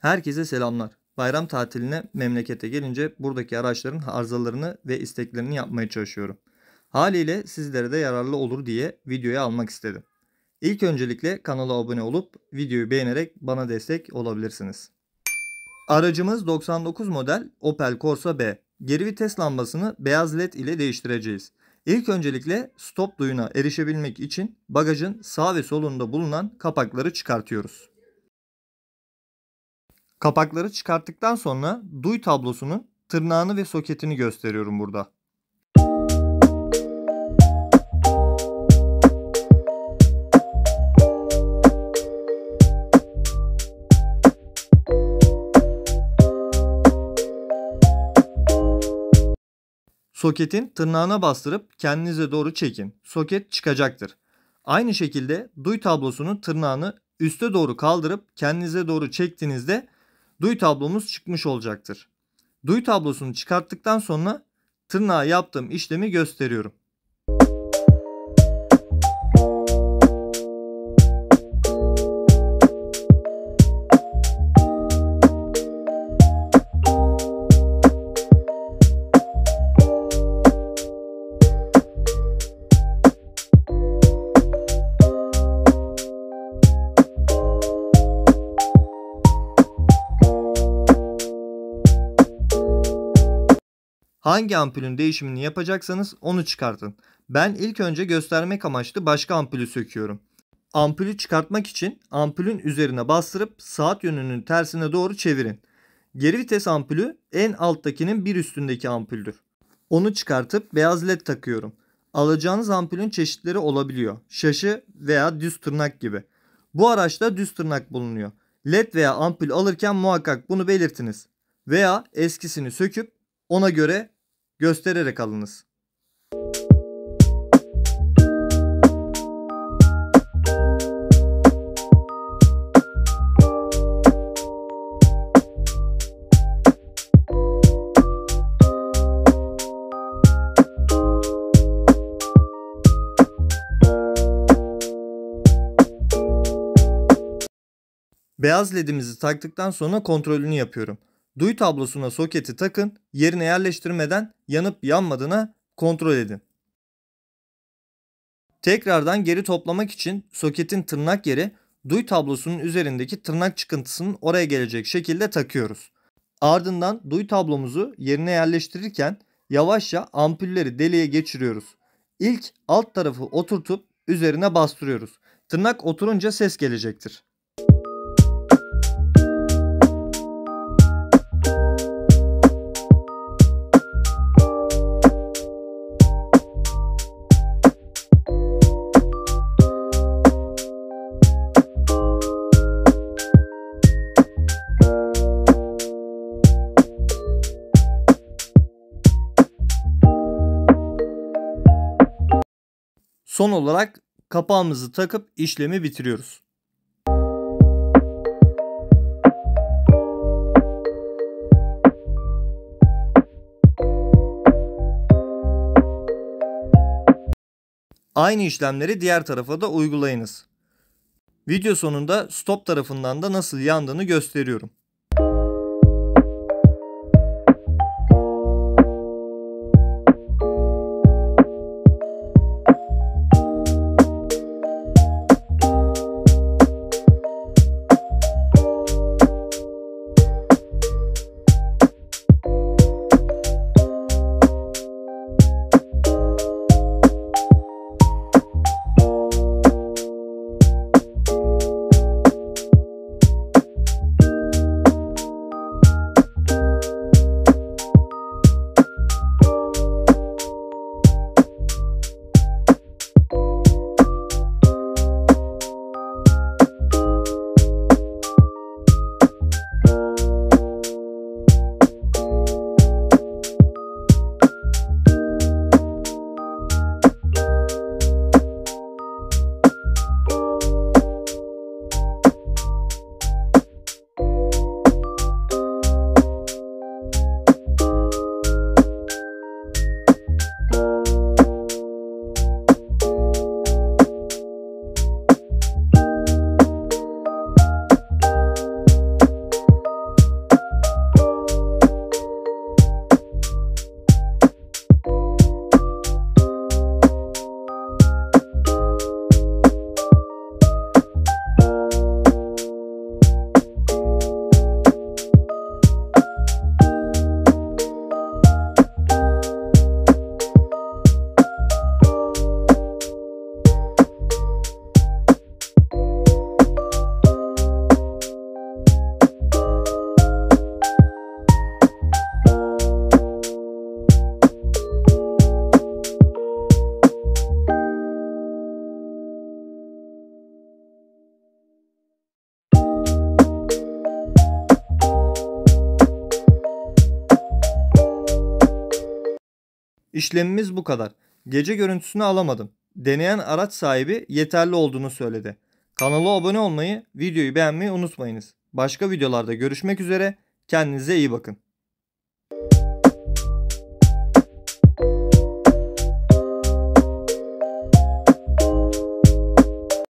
Herkese selamlar. Bayram tatiline memlekete gelince buradaki araçların arızalarını ve isteklerini yapmaya çalışıyorum. Haliyle sizlere de yararlı olur diye videoya almak istedim. İlk öncelikle kanala abone olup videoyu beğenerek bana destek olabilirsiniz. Aracımız 99 model Opel Corsa B. Geri vites lambasını beyaz led ile değiştireceğiz. İlk öncelikle stop duyuna erişebilmek için bagajın sağ ve solunda bulunan kapakları çıkartıyoruz. Kapakları çıkarttıktan sonra duy tablosunun tırnağını ve soketini gösteriyorum burada. Soketin tırnağına bastırıp kendinize doğru çekin. Soket çıkacaktır. Aynı şekilde duy tablosunun tırnağını üste doğru kaldırıp kendinize doğru çektiğinizde duy tablomuz çıkmış olacaktır. Duy tablosunu çıkarttıktan sonra tırnağa yaptığım işlemi gösteriyorum. Hangi ampulün değişimini yapacaksanız onu çıkartın. Ben ilk önce göstermek amaçlı başka ampulü söküyorum. Ampulü çıkartmak için ampulün üzerine bastırıp saat yönünün tersine doğru çevirin. Geri vites ampulü en alttakinin bir üstündeki ampuldür. Onu çıkartıp beyaz led takıyorum. Alacağınız ampulün çeşitleri olabiliyor. Şaşı veya düz tırnak gibi. Bu araçta düz tırnak bulunuyor. Led veya ampul alırken muhakkak bunu belirtiniz. Veya eskisini söküp ona göre göstererek alınız. Beyaz ledimizi taktıktan sonra kontrolünü yapıyorum. Duy tablosuna soketi takın, yerine yerleştirmeden yanıp yanmadığına kontrol edin. Tekrardan geri toplamak için soketin tırnak yeri duy tablosunun üzerindeki tırnak çıkıntısının oraya gelecek şekilde takıyoruz. Ardından duy tablomuzu yerine yerleştirirken yavaşça ampulleri deliğe geçiriyoruz. İlk alt tarafı oturtup üzerine bastırıyoruz. Tırnak oturunca ses gelecektir. Son olarak kapağımızı takıp işlemi bitiriyoruz. Aynı işlemleri diğer tarafa da uygulayınız. Video sonunda stop tarafından da nasıl yandığını gösteriyorum. İşlemimiz bu kadar. Gece görüntüsünü alamadım. Deneyen araç sahibi yeterli olduğunu söyledi. Kanala abone olmayı, videoyu beğenmeyi unutmayınız. Başka videolarda görüşmek üzere. Kendinize iyi bakın.